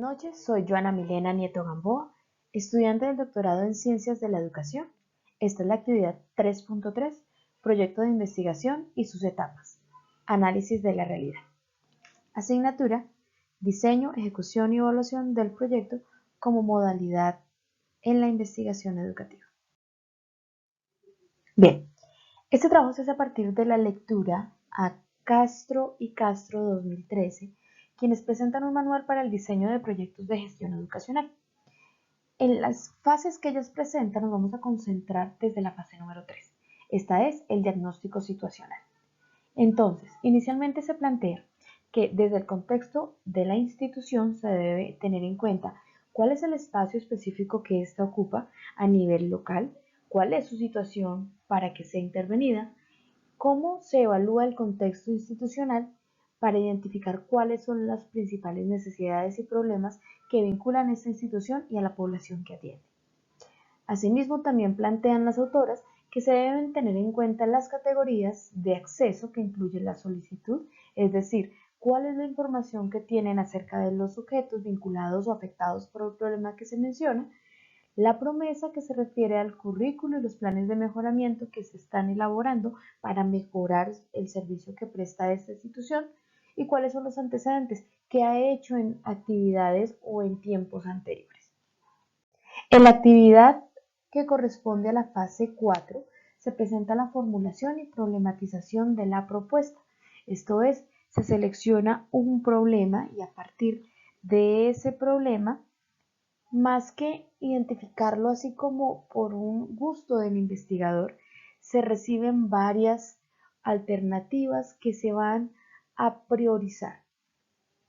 noches, soy Joana Milena Nieto Gamboa, estudiante del doctorado en Ciencias de la Educación. Esta es la actividad 3.3, Proyecto de Investigación y sus etapas. Análisis de la realidad. Asignatura, Diseño, Ejecución y Evaluación del proyecto como modalidad en la investigación educativa. Bien, este trabajo se hace a partir de la lectura a Castro y Castro 2013, quienes presentan un manual para el diseño de proyectos de gestión educacional. En las fases que ellos presentan nos vamos a concentrar desde la fase número 3. Esta es el diagnóstico situacional. Entonces, inicialmente se plantea que desde el contexto de la institución se debe tener en cuenta cuál es el espacio específico que ésta ocupa a nivel local, cuál es su situación para que sea intervenida, cómo se evalúa el contexto institucional para identificar cuáles son las principales necesidades y problemas que vinculan a esta institución y a la población que atiende. Asimismo, también plantean las autoras que se deben tener en cuenta las categorías de acceso que incluyen la solicitud, es decir, cuál es la información que tienen acerca de los sujetos vinculados o afectados por el problema que se menciona, la promesa que se refiere al currículo y los planes de mejoramiento que se están elaborando para mejorar el servicio que presta esta institución y cuáles son los antecedentes que ha hecho en actividades o en tiempos anteriores. En la actividad que corresponde a la fase 4 se presenta la formulación y problematización de la propuesta. Esto es, se selecciona un problema y a partir de ese problema, más que identificarlo así como por un gusto del investigador, se reciben varias alternativas que se van a priorizar.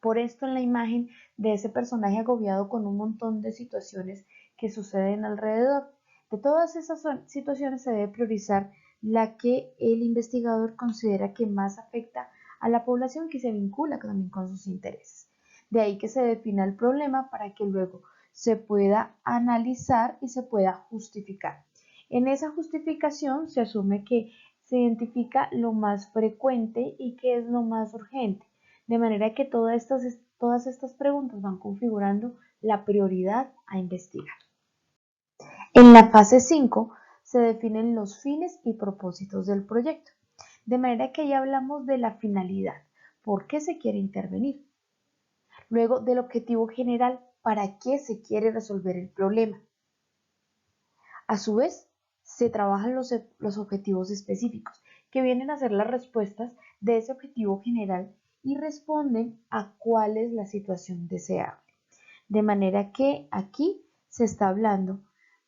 Por esto en la imagen de ese personaje agobiado con un montón de situaciones que suceden alrededor. De todas esas situaciones se debe priorizar la que el investigador considera que más afecta a la población que se vincula también con sus intereses. De ahí que se defina el problema para que luego se pueda analizar y se pueda justificar. En esa justificación se asume que se identifica lo más frecuente y qué es lo más urgente, de manera que todas estas preguntas van configurando la prioridad a investigar. En la fase 5 se definen los fines y propósitos del proyecto, de manera que ya hablamos de la finalidad, por qué se quiere intervenir. Luego del objetivo general, para qué se quiere resolver el problema. A su vez, se trabajan los objetivos específicos, que vienen a ser las respuestas de ese objetivo general y responden a cuál es la situación deseable. De manera que aquí se está hablando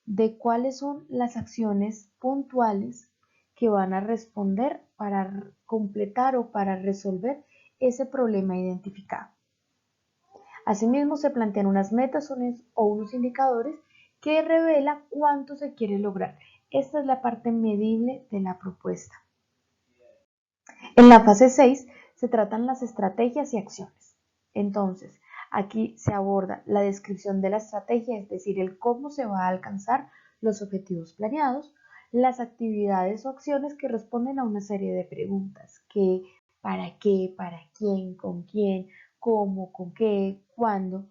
de cuáles son las acciones puntuales que van a responder para completar o para resolver ese problema identificado. Asimismo, se plantean unas metas o unos indicadores que revela cuánto se quiere lograr. Esta es la parte medible de la propuesta. En la fase 6 se tratan las estrategias y acciones. Entonces, aquí se aborda la descripción de la estrategia, es decir, el cómo se va a alcanzar los objetivos planeados, las actividades o acciones que responden a una serie de preguntas, qué, para quién, con quién, cómo, con qué, cuándo.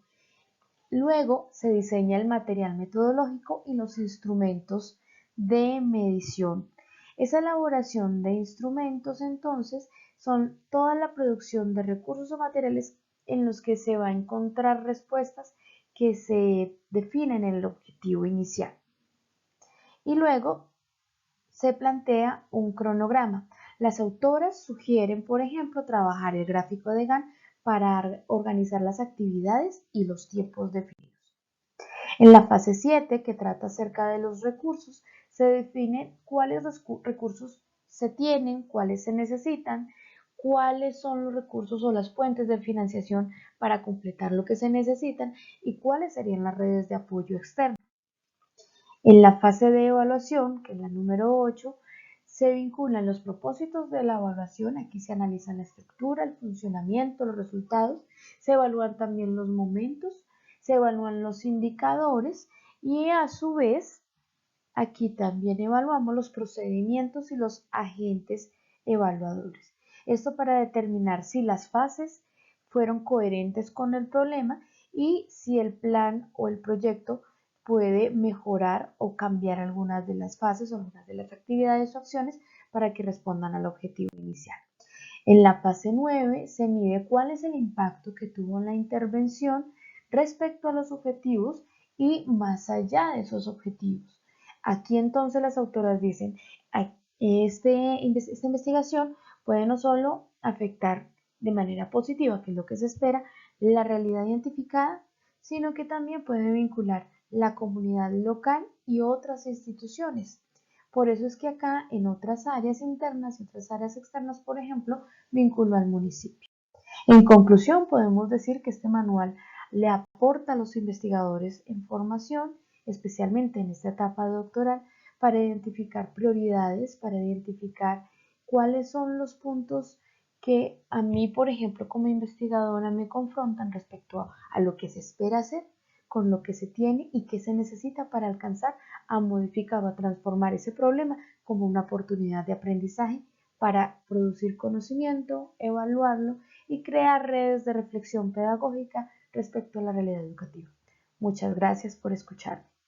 Luego se diseña el material metodológico y los instrumentos de medición. Esa elaboración de instrumentos entonces son toda la producción de recursos o materiales en los que se va a encontrar respuestas que se definen en el objetivo inicial. Y luego se plantea un cronograma. Las autoras sugieren, por ejemplo, trabajar el gráfico de Gantt para organizar las actividades y los tiempos definidos. En la fase 7, que trata acerca de los recursos, se define cuáles recursos se tienen, cuáles se necesitan, cuáles son los recursos o las fuentes de financiación para completar lo que se necesitan y cuáles serían las redes de apoyo externo. En la fase de evaluación, que es la número 8, se vinculan los propósitos de la evaluación. Aquí se analiza la estructura, el funcionamiento, los resultados, se evalúan también los momentos, se evalúan los indicadores y a su vez aquí también evaluamos los procedimientos y los agentes evaluadores. Esto para determinar si las fases fueron coherentes con el problema y si el plan o el proyecto puede mejorar o cambiar algunas de las fases o algunas de las actividades o acciones para que respondan al objetivo inicial. En la fase 9 se mide cuál es el impacto que tuvo la intervención respecto a los objetivos y más allá de esos objetivos. Aquí entonces las autoras dicen, esta investigación puede no solo afectar de manera positiva, que es lo que se espera, la realidad identificada, sino que también puede vincular la comunidad local y otras instituciones. Por eso es que acá en otras áreas internas y otras áreas externas, por ejemplo, vinculo al municipio. En conclusión, podemos decir que este manual le aporta a los investigadores información, especialmente en esta etapa doctoral, para identificar prioridades, para identificar cuáles son los puntos que a mí, por ejemplo, como investigadora me confrontan respecto a lo que se espera hacer, con lo que se tiene y qué se necesita para alcanzar a modificar o a transformar ese problema como una oportunidad de aprendizaje para producir conocimiento, evaluarlo y crear redes de reflexión pedagógica respecto a la realidad educativa. Muchas gracias por escucharme.